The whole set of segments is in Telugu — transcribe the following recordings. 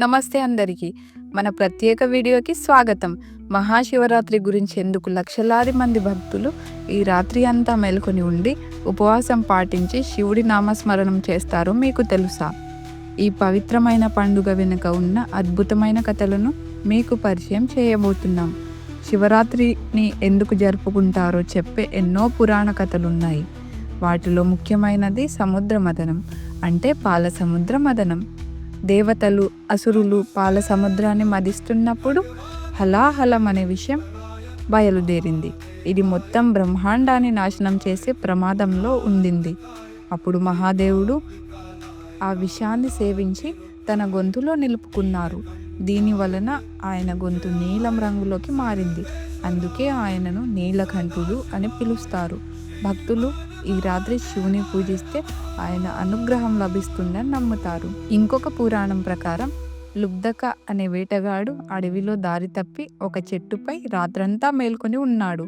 నమస్తే అందరికీ. మన ప్రత్యేక వీడియోకి స్వాగతం. మహాశివరాత్రి గురించి ఎందుకు లక్షలాది మంది భక్తులు ఈ రాత్రి అంతా మేల్కొని ఉండి ఉపవాసం పాటించి శివుడి నామస్మరణం చేస్తారో మీకు తెలుసా? ఈ పవిత్రమైన పండుగ వెనుక ఉన్న అద్భుతమైన కథలను మీకు పరిచయం చేయబోతున్నాం. శివరాత్రిని ఎందుకు జరుపుకుంటారో చెప్పే ఎన్నో పురాణ కథలున్నాయి. వాటిలో ముఖ్యమైనది సముద్ర మథనం, అంటే పాల సముద్ర మథనం. దేవతలు, అసురులు పాల సముద్రాన్ని మదిస్తున్నప్పుడు హలాహలం అనే విషయం బయలుదేరింది. ఇది మొత్తం బ్రహ్మాండాన్ని నాశనం చేసే ప్రమాదంలో ఉండింది. అప్పుడు మహాదేవుడు ఆ విషాన్ని సేవించి తన గొంతులో నిలుపుకున్నారు. దీని వలన ఆయన గొంతు నీలం రంగులోకి మారింది. అందుకే ఆయనను నీలకంఠుడు అని పిలుస్తారు. భక్తులు ఈ రాత్రి శివుని పూజిస్తే ఆయన అనుగ్రహం లభిస్తుందని నమ్ముతారు. ఇంకొక పురాణం ప్రకారం లుబ్ధక అనే వేటగాడు అడవిలో దారి తప్పి ఒక చెట్టుపై రాత్రంతా మేల్కొని ఉన్నాడు.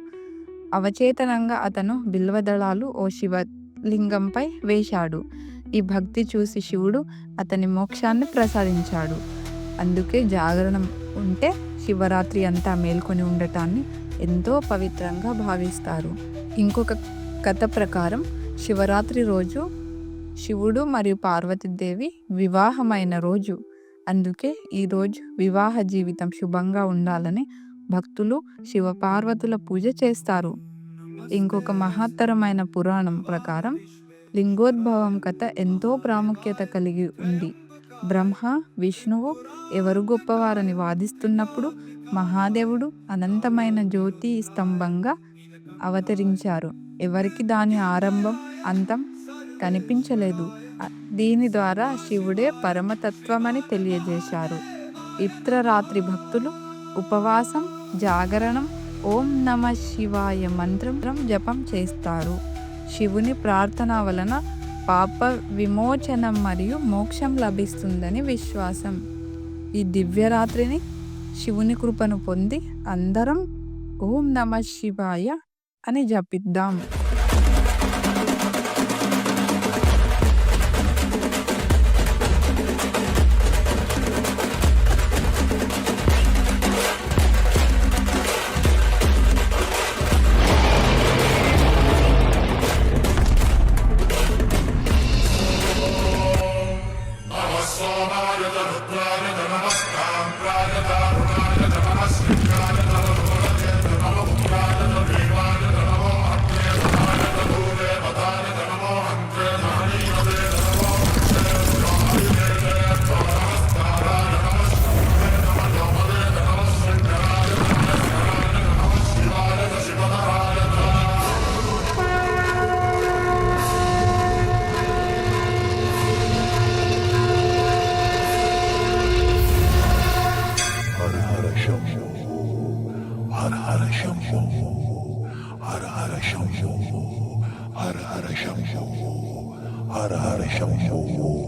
అవచేతనంగా అతను బిల్వదళాలు ఓ శివలింగంపై వేశాడు. ఈ భక్తి చూసి శివుడు అతని మోక్షాన్ని ప్రసాదించాడు. అందుకే జాగరణం ఉంటే శివరాత్రి అంతా మేల్కొని ఉండటాన్ని ఎంతో పవిత్రంగా భావిస్తారు. ఇంకొక కథ ప్రకారం శివరాత్రి రోజు శివుడు మరియు పార్వతీదేవి వివాహమైన రోజు. అందుకే ఈరోజు వివాహ జీవితం శుభంగా ఉండాలని భక్తులు శివపార్వతుల పూజ చేస్తారు. ఇంకొక మహత్తరమైన పురాణం ప్రకారం లింగోద్భవం కథ ఎంతో ప్రాముఖ్యత కలిగి ఉంది. బ్రహ్మ, విష్ణువు ఎవరు గొప్పవారని వాదిస్తున్నప్పుడు మహాదేవుడు అనంతమైన జ్యోతి స్తంభంగా అవతరించారు. ఎవరికి దాని ఆరంభం, అంతం కనిపించలేదు. దీని ద్వారా శివుడే పరమతత్వమని తెలియజేశారు. ఇత్ర రాత్రి భక్తులు ఉపవాసం, జాగరణం, ఓం నమ శివాయ మంత్రం జపం చేస్తారు. శివుని ప్రార్థన వలన పాప విమోచనం మరియు మోక్షం లభిస్తుందని విశ్వాసం. ఈ దివ్యరాత్రిని శివుని కృపను పొంది అందరం ఓం నమ శివాయ అని జపిద్దాం. హర హర శంభో హర హర శంభో హర హర శంభో హర హర శంభో.